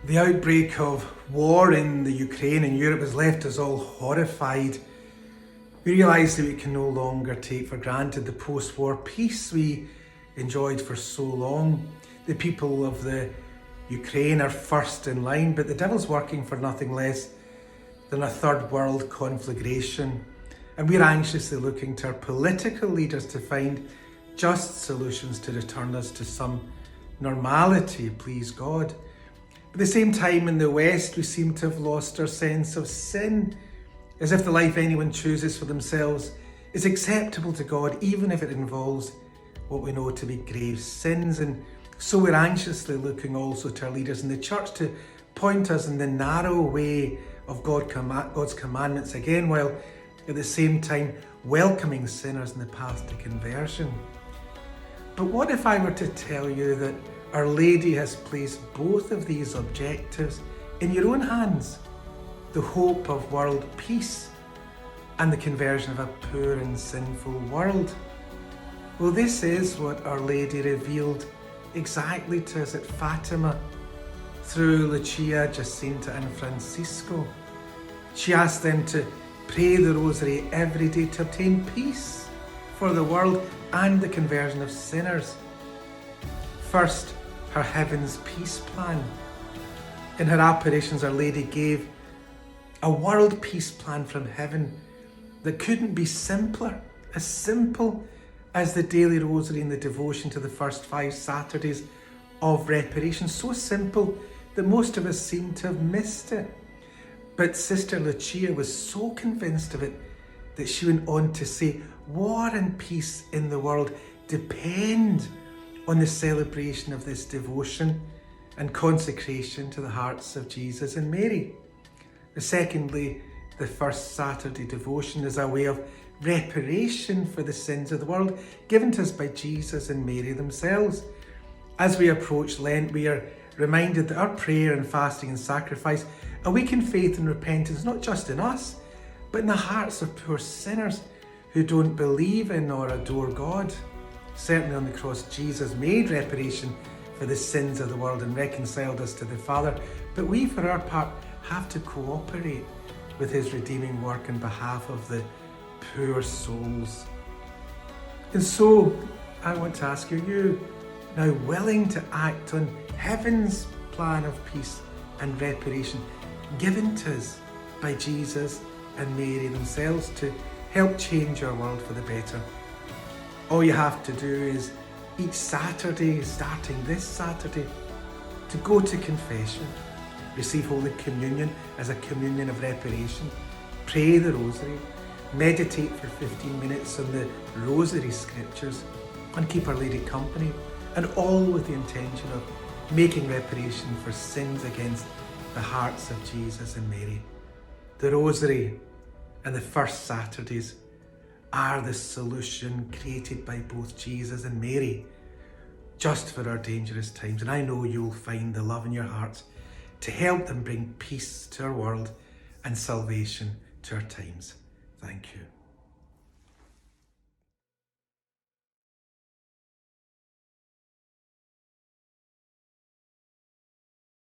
The outbreak of war in the Ukraine and Europe has left us all horrified. We realise that we can no longer take for granted the post-war peace we enjoyed for so long. The people of the Ukraine are first in line, but the devil's working for nothing less than a third world conflagration. And we're anxiously looking to our political leaders to find just solutions to return us to some normality, please God. At the same time, in the West, we seem to have lost our sense of sin, as if the life anyone chooses for themselves is acceptable to God, even if it involves what we know to be grave sins. And so we're anxiously looking also to our leaders in the church to point us in the narrow way of God's commandments again, while at the same time welcoming sinners in the path to conversion. But what if I were to tell you that Our Lady has placed both of these objectives in your own hands? The hope of world peace and the conversion of a poor and sinful world. Well, this is what Our Lady revealed exactly to us at Fatima through Lucia, Jacinta and Francisco. She asked them to pray the rosary every day to obtain peace for the world and the conversion of sinners. First, her Heaven's Peace Plan. In her apparitions, Our Lady gave a world peace plan from heaven that couldn't be simpler, as simple as the daily rosary and the devotion to the first 5 Saturdays of reparation. So simple that most of us seem to have missed it. But Sister Lucia was so convinced of it that she went on to say, war and peace in the world depend on the celebration of this devotion and consecration to the hearts of Jesus and Mary. Secondly, the first Saturday devotion is a way of reparation for the sins of the world given to us by Jesus and Mary themselves. As we approach Lent, we are reminded that our prayer and fasting and sacrifice awaken faith and repentance, not just in us, but in the hearts of poor sinners who don't believe in or adore God. Certainly on the cross, Jesus made reparation for the sins of the world and reconciled us to the Father, but we, for our part, have to cooperate with his redeeming work on behalf of the poor souls. And so, I want to ask you, are you now willing to act on heaven's plan of peace and reparation given to us by Jesus and Mary themselves to help change our world for the better? All you have to do is each Saturday, starting this Saturday, to go to confession, receive Holy Communion as a communion of reparation, pray the Rosary, meditate for 15 minutes on the Rosary scriptures, and keep Our Lady company, and all with the intention of making reparation for sins against the hearts of Jesus and Mary. The Rosary and the first Saturdays are the solution created by both Jesus and Mary, just for our dangerous times. And I know you'll find the love in your hearts to help them bring peace to our world and salvation to our times. Thank you.